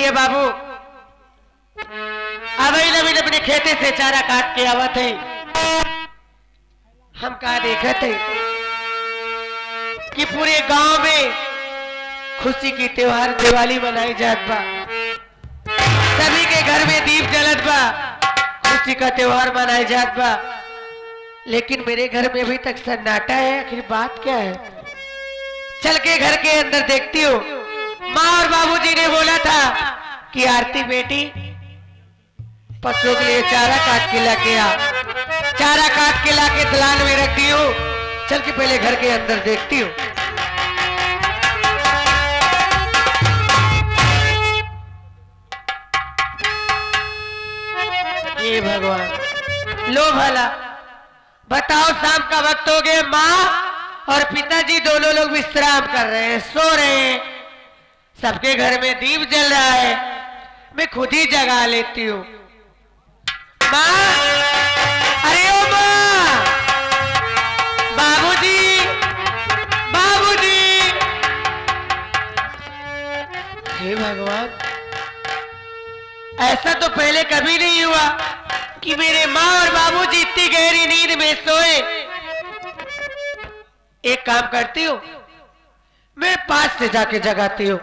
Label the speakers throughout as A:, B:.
A: है बाबू, अभी नवीन अपने खेते से चारा काट के आवा थे। हम कहा देखे थे कि पूरे गांव में खुशी की त्योहार दिवाली मनाई जात बा, सभी के घर में दीप जलत बा, खुशी का त्योहार मनाई जात बा। लेकिन मेरे घर में अभी तक सन्नाटा है। आखिर बात क्या है? चल के घर के अंदर देखती हूँ। माँ और बाबूजी ने बोला था कि आरती बेटी पशुओं के लिए चारा काट के लाके आ। चारा काट के लाके दलान में रख दी हूँ। चल के पहले घर के अंदर देखती हूँ। ये भगवान, लो भला बताओ, शाम का वक्त हो गया, माँ और पिताजी दोनों लोग विश्राम कर रहे हैं, सो रहे हैं। सबके घर में दीप जल रहा है, मैं खुद ही जगा लेती हूँ। माँ, अरे ओ माँ, बाबूजी, बाबूजी। हे भगवान, ऐसा तो पहले कभी नहीं हुआ कि मेरे माँ और बाबूजी इतनी गहरी नींद में सोए। एक काम करती हूँ, मैं पास से जाके जगाती हूँ।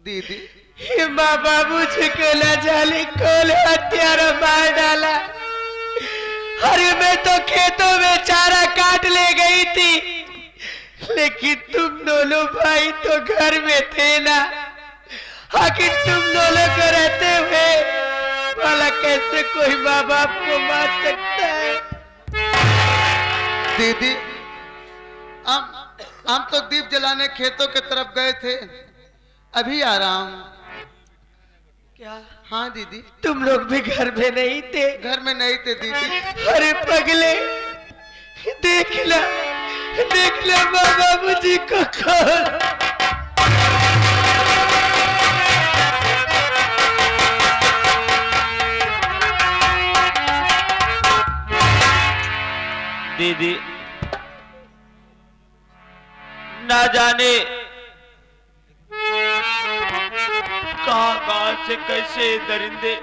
A: दीदी, माँ बाबूजी को न जाने कौन हत्यारा मार डाला। अरे मैं तो खेतों में चारा काट ले गई थी, लेकिन तुम दोनों भाई तो घर में थे ना। आखिर तुम दोनों को रहते हुए भला कैसे कोई माँ बाप को मार सकता है?
B: दीदी, हम तो दीप जलाने खेतों की तरफ गए थे, अभी आ रहा हूँ।
A: क्या?
B: हाँ दीदी।
A: तुम लोग भी घर में नहीं थे?
B: घर में नहीं थे दीदी।
A: अरे पगले, देखना देखना माँ बाबूजी को कौन।
C: दीदी, ना जाने कहां से कैसे दरिंदे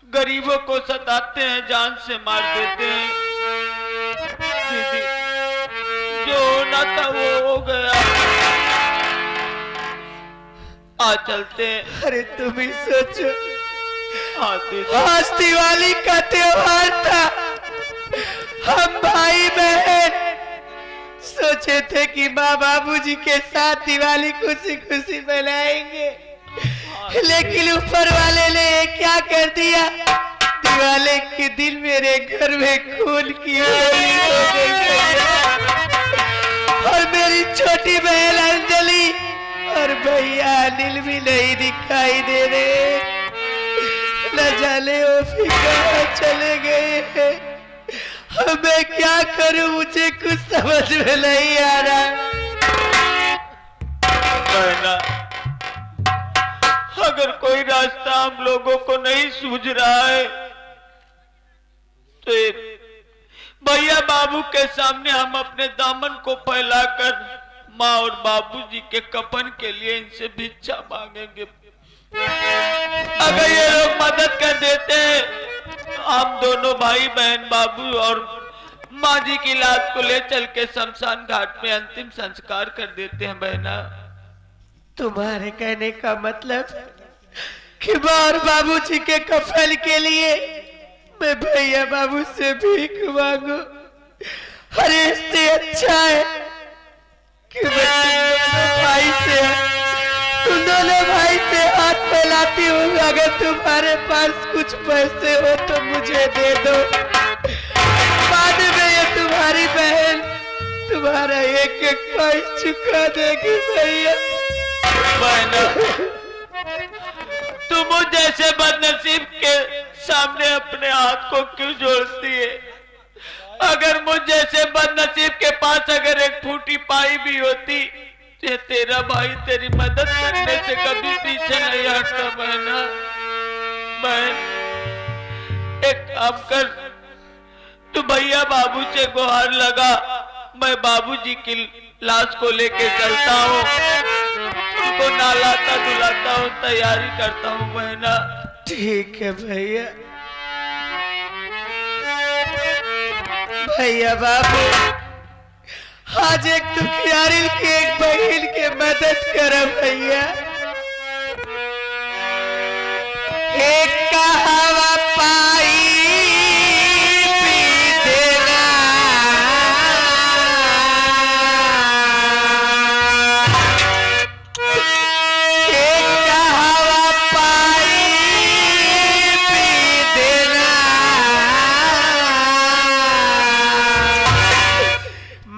C: गरीबों को सताते हैं, जान से मार देते हैं। दीदी, जो होना था वो हो गया, आ चलते हैं।
A: अरे तुम ही सोचो,
C: आज
A: दिवाली का त्योहार था। हम भाई बहन सोचे थे कि माँ बाबूजी के साथ दिवाली खुशी खुशी मनाएंगे, लेकिन ऊपर वाले ने क्या कर दिया? दिवाली के दिन मेरे घर में खून की होली हो गई और मेरी छोटी बहन अंजलि और भैया अनिल भी नहीं दिखाई दे रहे। न जाने वो भी कहाँ चले गए हैं। मैं क्या करूं, मुझे कुछ समझ में नहीं आ रहा।
C: अगर कोई रास्ता हम लोगों को नहीं सूझ रहा है तो भैया बाबू के सामने हम अपने दामन को फैलाकर माँ और बाबूजी के कफन के लिए इनसे भिक्षा मांगेंगे। अगर ये लोग मदद कर देते हैं तो हम दोनों भाई बहन बाबू और माँ जी की लाश को ले चल के शमशान घाट में अंतिम संस्कार कर देते हैं बहना।
A: तुम्हारे कहने का मतलब कि माँ और बाबूजी के कफन के लिए मैं भैया बाबू से भीख मांगू? अरे इससे अच्छा है कि मैं तुम दोनों भाई से हाथ फैलाती हूँ। अगर तुम्हारे पास कुछ पैसे हो तो मुझे दे दो। बाद में ये तुम्हारी बहन तुम्हारा एक एक पैसा चुका देगी भैया।
C: बहना, तुम मुझ जैसे बदनसीब के सामने अपने हाथ को क्यों जोड़ती है? अगर मुझ जैसे बदनसीब के पास अगर एक फूटी पाई भी होती तो तेरा भाई तेरी मदद करने से कभी पीछे नहीं हटता बहना। बहन, एक काम कर, तू भैया बाबू से गुहार लगा, मैं बाबूजी की लाश को लेके चलता हूँ, उनको नहलाता धुलाता हूँ, तैयारी करता हूँ बहना।
A: ठीक है भैया। भैया बाबू, आज एक दुखियारी की एक बहन के मदद करो भैया। एक का हवा पाई पी देना, एक का हवा पाई पी देना,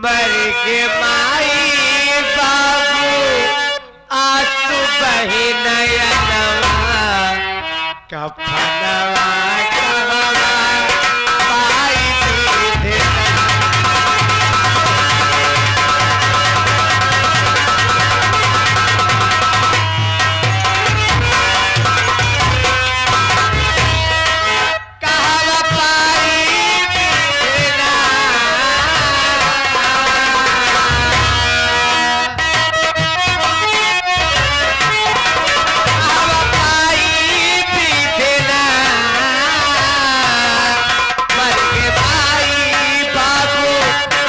A: मर के माई बाबू आंसू बहे नयनवा, कफनवा कहवा पाई पी देना। कहवा पाई पी देना, कहवा पाई पी देना, मर के भाई बाबू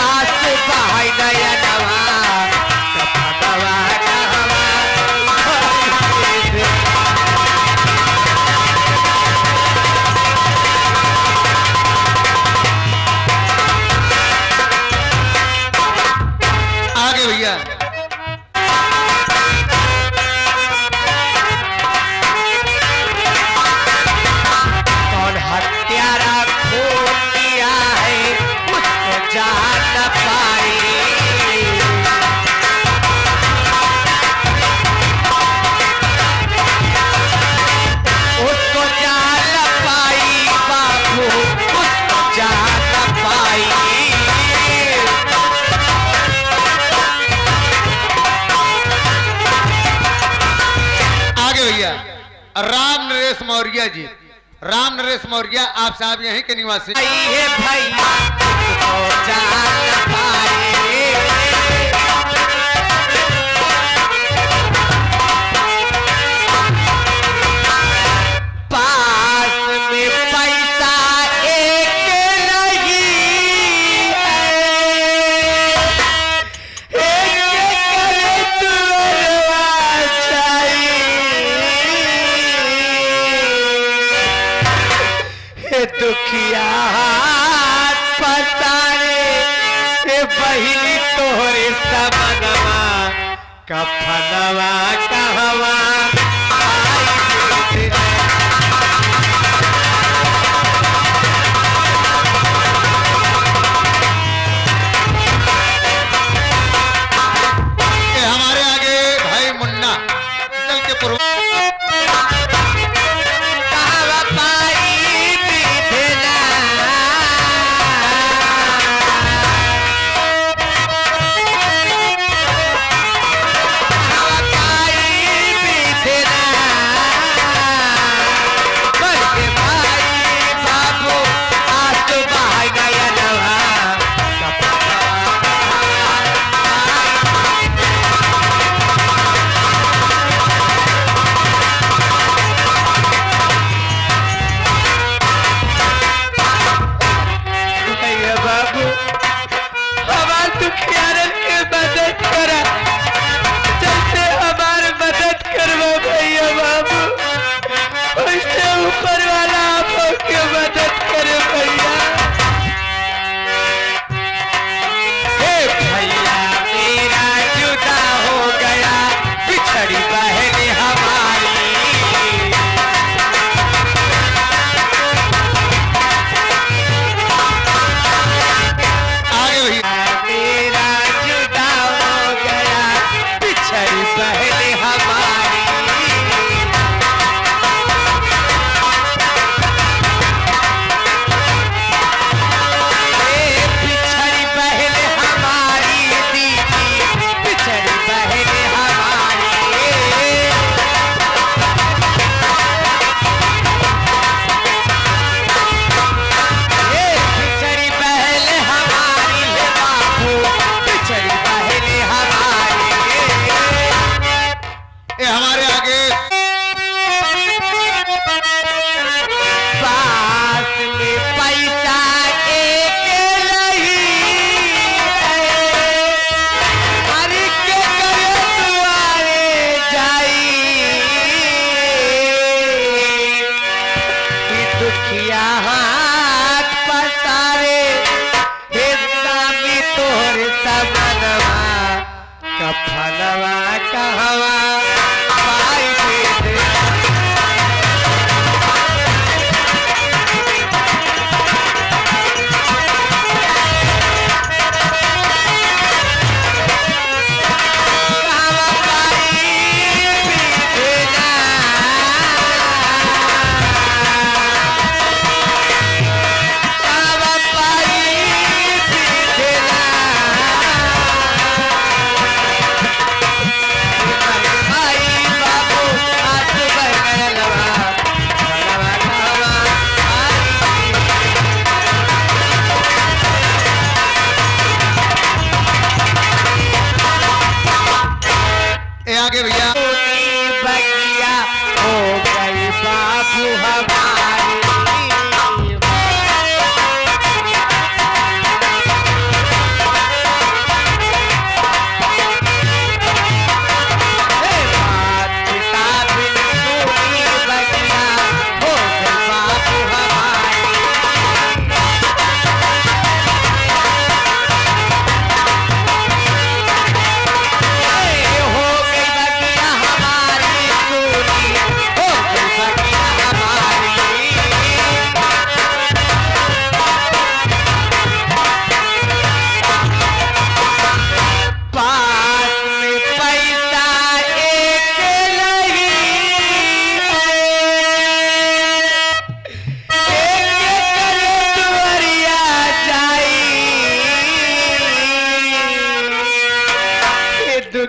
A: आंसू बहाई नयनवा, कफनवा कहवा पाई पी देना।
B: आगे भैया।
A: कौन हत्यारा खून किया है उसको जान न पाई, उसको जान न पाई बाबू, उसको जान न पाई।
B: आगे भैया। राम नरेश मौर्य जी, राम नरेश मौर्य आप साहब यहीं के निवासी।
A: आई है भैया उसको जान न पाई, पास में पैसा एक नहीं है, एक करे तुरवा चाहिए। हे दुखिया हाथ पसारे, हे बहिनी तोहरे समनवा, कफनवा कहवा पाई देना।
B: ये हमारे आगे भाई मुन्ना चल के पूर्व
A: कहवा पाई पी देना, कहवा पाई पी देना,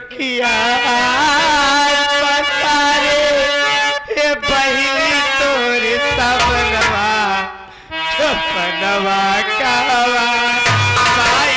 A: दुखिया पसारे हे बहिनी तोर सबनवा छपनवा कहवा माई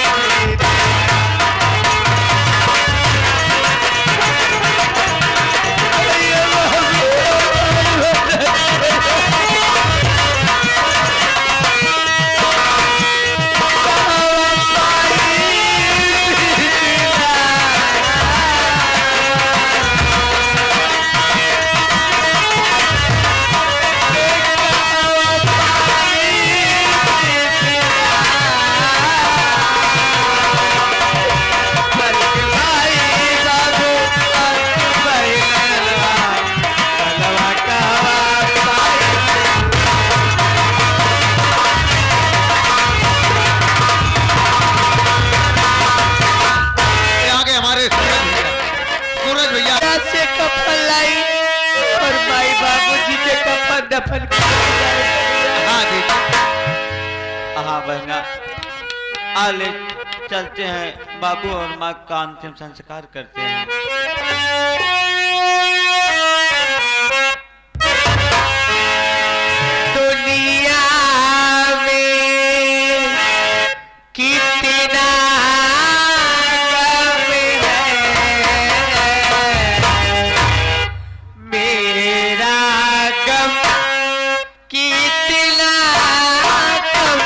A: दफन
C: हाँ बहना, आले चलते हैं, बाबू और माँ का अंतिम संस्कार करते हैं।
A: दुनिया में कितना गम है, मेरा गम कितना गम।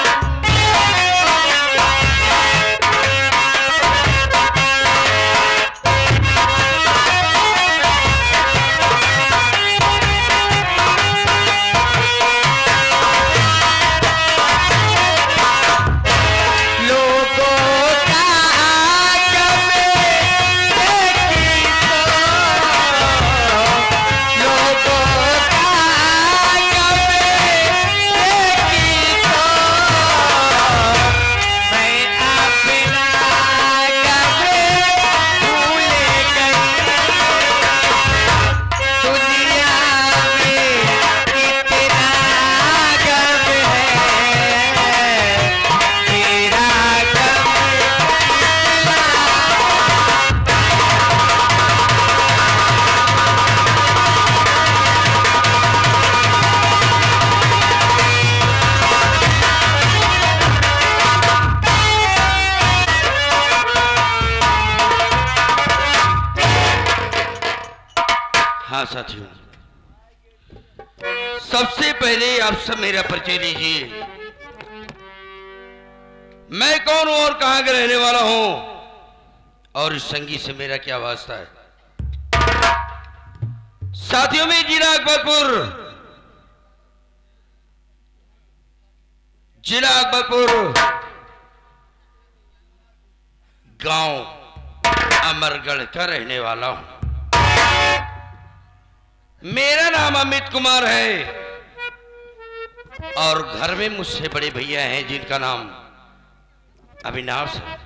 D: हाँ साथियों, सबसे पहले आप सब मेरा परिचय लीजिए। मैं कौन हूं और कहां का रहने वाला हूं और इस संगीत से मेरा क्या वास्ता है। साथियों में जिला अकबरपुर गांव अमरगढ़ का रहने वाला हूं। मेरा नाम अमित कुमार है और घर में मुझसे बड़े भैया हैं जिनका नाम अविनाश है।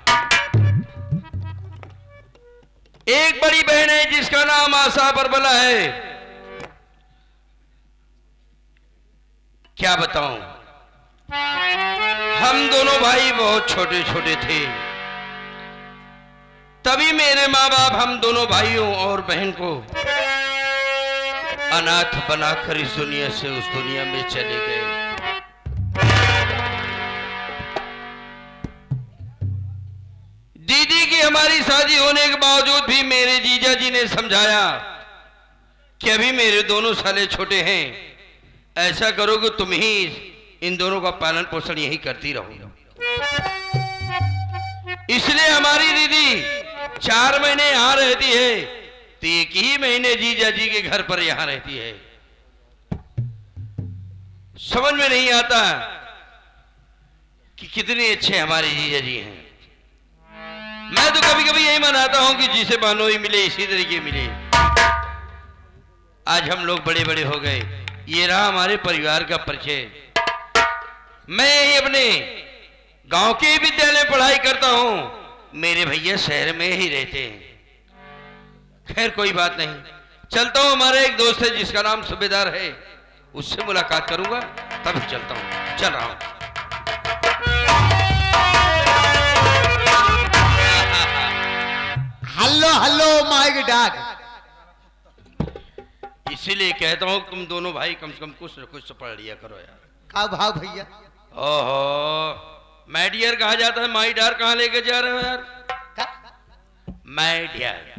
D: एक बड़ी बहन है जिसका नाम आशा बरबला है। क्या बताऊं, हम दोनों भाई बहुत छोटे छोटे थे, तभी मेरे माँ बाप हम दोनों भाइयों और बहन को अनाथ बनाकर इस दुनिया से उस दुनिया में चले गए। दीदी की हमारी शादी होने के बावजूद भी मेरे जीजा जी ने समझाया कि अभी मेरे दोनों साले छोटे हैं, ऐसा करो कि तुम ही इन दोनों का पालन पोषण यही करती रहो। इसलिए हमारी दीदी 4 महीने यहां रहती है तो 1 ही महीने जीजा जी के घर पर यहां रहती है। समझ में नहीं आता कि कितने अच्छे हमारे जीजा जी हैं। मैं तो कभी कभी यही मनाता हूं कि जिसे बहनोई मिले इसी तरीके मिले। आज हम लोग बड़े बड़े हो गए। ये रहा हमारे परिवार का परिचय। मैं यही अपने गांव के विद्यालय में पढ़ाई करता हूं। मेरे भैया शहर में ही रहते हैं। खैर कोई बात नहीं, चलता हूं। हमारा एक दोस्त है जिसका नाम सूबेदार है, उससे मुलाकात करूंगा, तभी चलता हूं। चल रहा हूं।
B: हल्लो हल्लो डाग।
D: इसीलिए कहता हूँ तुम दोनों भाई कम से कम कुछ न कुछ तो पढ़ लिया करो यार।
B: का भाव भैया?
D: ओहो, माय डियर कहा जाता है, माई डार कहाँ लेके जा रहे हो यार?
B: का?
D: My dear.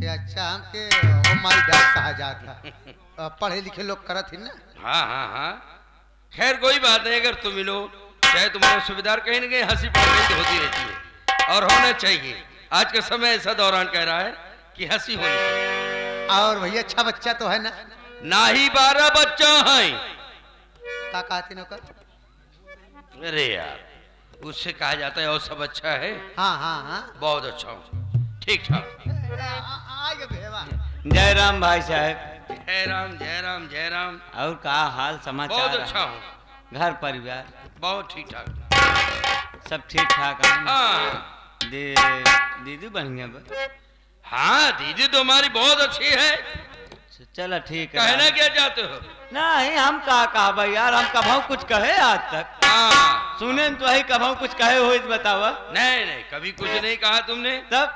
B: अच्छा हमके ओ माई डाग कहा जाता। पढ़े लिखे लोग करत ही ना।
D: हाँ हाँ हाँ, खैर कोई बात नहीं, अगर तुम मिलो चाहे तुम्हारे सुविधार कहीं न कहीं हंसी पढ़ाई होती रहती है और होना चाहिए। आज का समय ऐसा दौरान कह रहा है कि हंसी होनी चाहिए।
B: और भैया अच्छा बच्चा तो है ना?
D: ना ही 12 बच्चा है।
B: का कहते न कर?
D: अरे यार, उससे कहा जाता है और सब अच्छा है।
B: हाँ हाँ हाँ,
D: बहुत अच्छा हूँ, ठीक ठाक।
B: आगे भेवा।
C: जय राम भाई साहब।
D: जय राम जय राम जय राम।
C: और का हाल समाचार?
D: बहुत अच्छा हूँ,
C: घर परिवार
D: बहुत ठीक ठाक।
C: सब ठीक ठाक है?
D: हाँ
C: दीदी बढ़िया बा?
D: हाँ, दीदी तो हमारी बहुत अच्छी है।
C: चलो ठीक है।
D: कहना क्या चाहते हो?
C: नहीं, हम कहा भाई यार, हम कभाऊ कुछ कहे आज तक?
D: हाँ,
C: सुने तो ही कभाऊ कुछ कहे हो बतावा।
D: नहीं नहीं, कभी कुछ नहीं कहा तुमने।
C: तब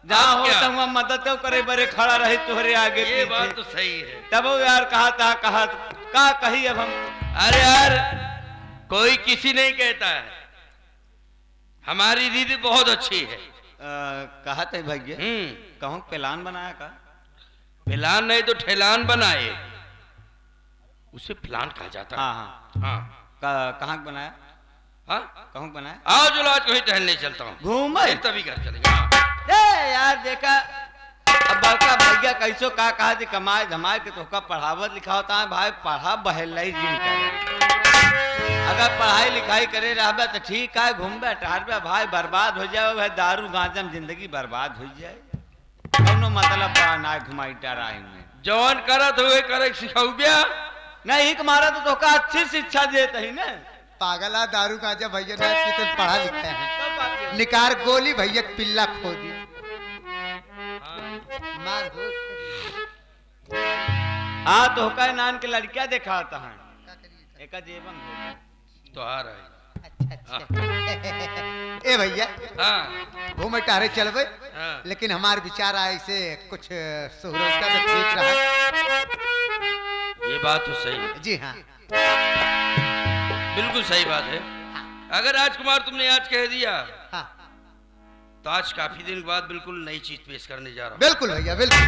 C: जहाँ
D: अब क्या?
C: होता हूँ मदद तो करे बरे खड़ा रहे तुहरे आगे
D: ये
C: पीछे।
D: बात तो सही है।
C: तब वो यार कहा था का कही अब हम।
D: अरे यार, कोई किसी नहीं कहता है, हमारी दीदी बहुत अच्छी है।
C: कहा थे भैया, कहूँ प्लान बनाया का?
D: प्लान नहीं तो ठेलान बनाए, उसे प्लान कहा जाता है।
C: हाँ हाँ
D: हाँ
C: कहाँ बनाया?
D: हाँ,
C: कहूँ बनाया?
D: आओ चलो आज कहीं टहलने चलता हूँ।
C: घूमे?
D: फिर तभी घर चलेंगे। हाँ।
C: ए यार देखा, अब बड़का भैया कैसो का कहा थी कमाए धमाए के तोका पढ़ावत लिखा होता है भाई, पढ़ा बहलाई जिन करे। अगर पढ़ाई लिखाई करे रहबे तो ठीक है, घूमबे टहरबे भाई, बर्बाद हो जाए भाई, दारू गांजा में जिंदगी बर्बाद हो जाए। कौनो मतलब बा ना घुमाई टराई में।
D: जवान करत हुए करे सिखाऊ ब्या।
C: नहीं मारा तो तोका अच्छी शिक्षा देते ही ना।
B: पागला दारू गांजा भैया ना, इसकी तो पढ़ा लिखा है। निकार गोली भैया पिल्ला खो दी। मार हो।
C: हाँ तो का नान के लड़कियां देखा होता है, एक जेबन
D: तो आ रहा है।
B: अच्छा अच्छा। ए भैया
D: हाँ
B: घूमे टहरे चलबे,
D: हाँ।
B: लेकिन हमार विचार आए से कुछ सुहरोजगा तो ठीक रहा।
D: ये बात तो सही है,
B: जी हाँ।
D: बिल्कुल सही बात है। अगर राजकुमार तुमने आज कह दिया
B: हाँ
D: तो आज काफी दिन के बाद बिल्कुल नई चीज पेश करने जा रहा हूँ।
B: बिल्कुल भैया बिल्कुल।